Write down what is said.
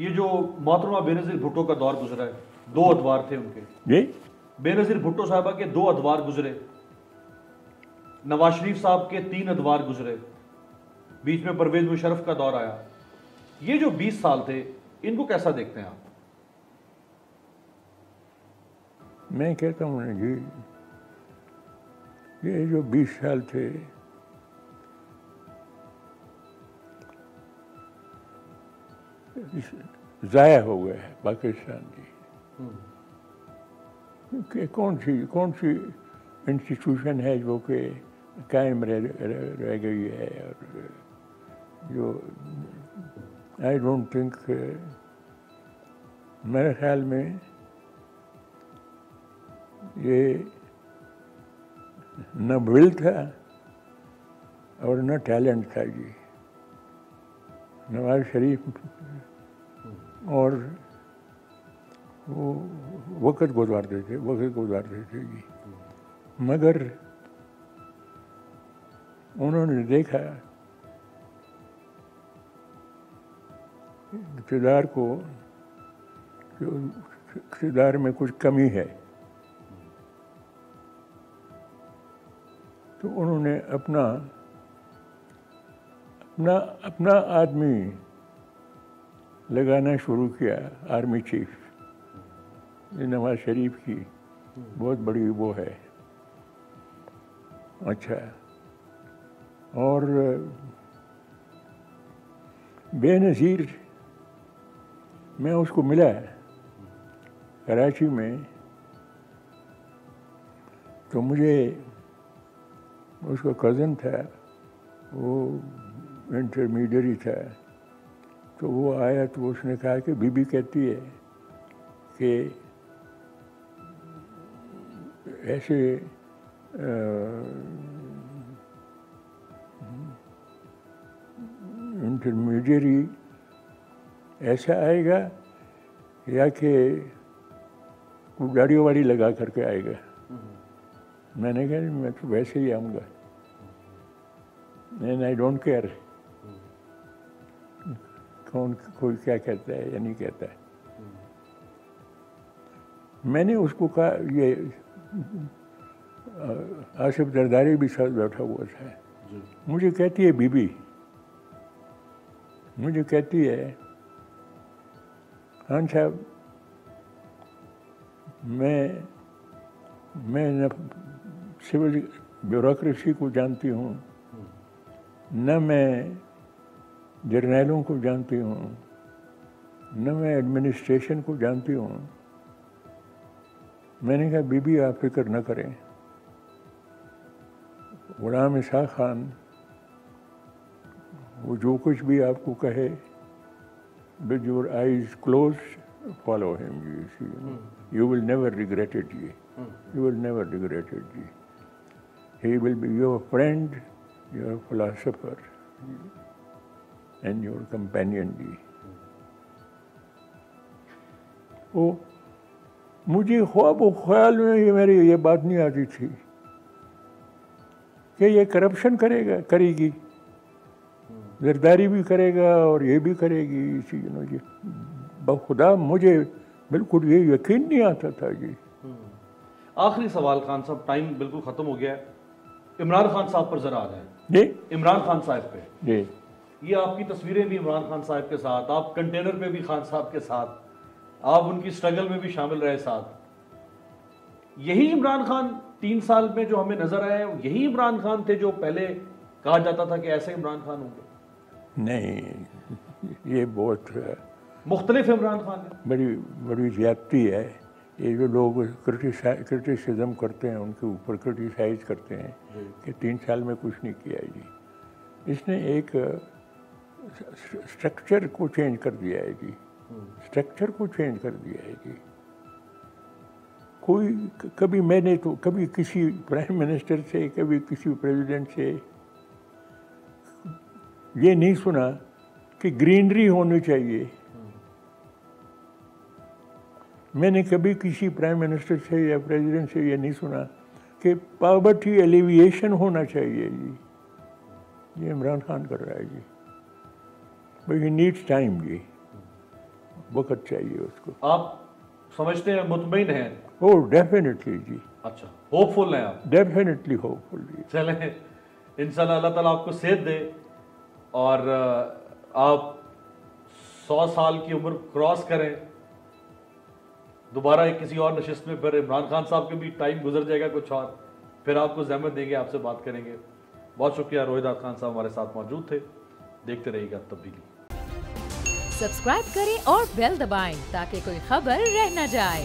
یہ جو محترمہ بے نظیر بھٹو کا دور گزرا ہے، 2 ادوار تھے ان کے جی بے نظیر بھٹو صاحبہ کے 2 ادوار گزرے، نواز شریف صاحب کے 3 ادوار گزرے، بیچ میں پرویز مشرف کا دور آیا. یہ جو 20 سال تھے ان کو کیسا دیکھتے ہیں آپ؟ میں کہتا ہوں نا جی، یہ جو 20 سال تھے ضائع ہو گئے پاکستان کی. کہ کون سی انسٹیٹیوشن ہے جو کہ قائم رہ گئی ہے، اور جو آئی ڈونٹ تھنک، میرے خیال میں یہ نہ ول تھا اور نہ ٹیلنٹ تھا جی. نواز شریف اور وہ وقت گزارتے تھے جی، مگر انہوں نے دیکھا اقتدار کو کہ اقتدار میں کچھ کمی ہے، تو انہوں نے اپنا آدمی لگانا شروع کیا. آرمی چیف یہ نواز شریف کی بہت بڑی وہ ہے. اچھا، اور بے نظیر میں اس کو ملا کراچی میں، تو مجھے اس کا کزن تھا، وہ انٹرمیڈیری تھا، تو وہ آیا تو اس نے کہا کہ بی بی کہتی ہے کہ ایسے انٹرمیڈیری ایسا آئے گا یا کہ گاڑیوں واڑی لگا کر کے آئے گا. میں نے کہا میں تو ویسے ہی آؤں گا، اینڈ آئی ڈونٹ کیئر کوئی کیا کہتا ہے یا نہیں کہتا ہے. میں نے اس کو کہا، یہ آصف زرداری بھی ساتھ بیٹھا ہوا تھا، مجھے کہتی ہے بی بی، مجھے کہتی ہے خان صاحب میں نہ سول بیوروکریسی کو جانتی ہوں، نہ میں جرنیلوں کو جانتی ہوں، نہ میں ایڈمنسٹریشن کو جانتی ہوں. میں نے کہا بی بی آپ فکر نہ کریں، غلام اسحاق خان وہ جو کچھ بھی آپ کو کہے with your eyes closed follow him. You will never regret it. You will never regret it. He will be your friend, your philosopher and your companion. وہ مجھے خواب و خیال میں میری یہ بات نہیں آتی تھی کہ یہ کرپشن کرے گی، زرداری بھی کرے گا اور یہ بھی کرے گی. بخدا مجھے بالکل یہ یقین نہیں آتا تھا جی. آخری سوال خان صاحب، ٹائم بالکل ختم ہو گیا ہے. عمران خان صاحب پر ذرا آ جائیں. جی عمران خان صاحب پہ جی، یہ آپ کی تصویریں بھی عمران خان صاحب کے ساتھ، آپ کنٹینر پہ بھی خان صاحب کے ساتھ، آپ ان کی سٹرگل میں بھی شامل رہے ساتھ. یہی عمران خان 3 سال میں جو ہمیں نظر آئے، یہی عمران خان تھے جو پہلے کہا جاتا تھا کہ ایسے عمران خان ہوں گے؟ نہیں، یہ بہت مختلف عمران خان ہے. بڑی زیادتی ہے. یہ جو لوگ کرٹیسزم کرتے ہیں، ان کے اوپر کرٹیسائز کرتے ہیں کہ 3 سال میں کچھ نہیں کیا جی. اس نے ایک اسٹرکچر کو چینج کر دیا ہے جی، اسٹرکچر کو چینج کر دیا ہے جی. کبھی میں نے تو کبھی کسی پرائم منسٹر سے، کبھی کسی پریزیڈنٹ سے یہ نہیں سنا کہ گرینری ہونی چاہیے. میں نے کبھی کسی پرائم منسٹر سے یا پریزیڈنٹ سے یہ نہیں سنا کہ پاورٹی ایلیویشن ہونا چاہیے جی. یہ عمران خان کر رہا ہے جی. بٹ ہی نیڈس ٹائم جی. وقت چاہیے اس کو. آپ سمجھتے ہیں مطمئن ہیں؟ او ڈیفینیٹلی جی. اچھا ہوپ فل ہیں آپ؟ ڈیفینیٹلی ہوپ فل جی. چلیں انشاءاللہ اللہ تعالیٰ آپ کو صحت دے اور آپ 100 سال کی عمر کراس کریں. دوبارہ کسی اور نشست میں پھر عمران خان صاحب کے بھی ٹائم گزر جائے گا کچھ اور، پھر آپ کو زحمت دیں گے، آپ سے بات کریں گے. بہت شکریہ، روہیدات خان صاحب ہمارے ساتھ موجود تھے. دیکھتے رہیے گا تبدیلی. سبسکرائب کریں اور بیل دبائیں تاکہ کوئی خبر رہ نہ جائے.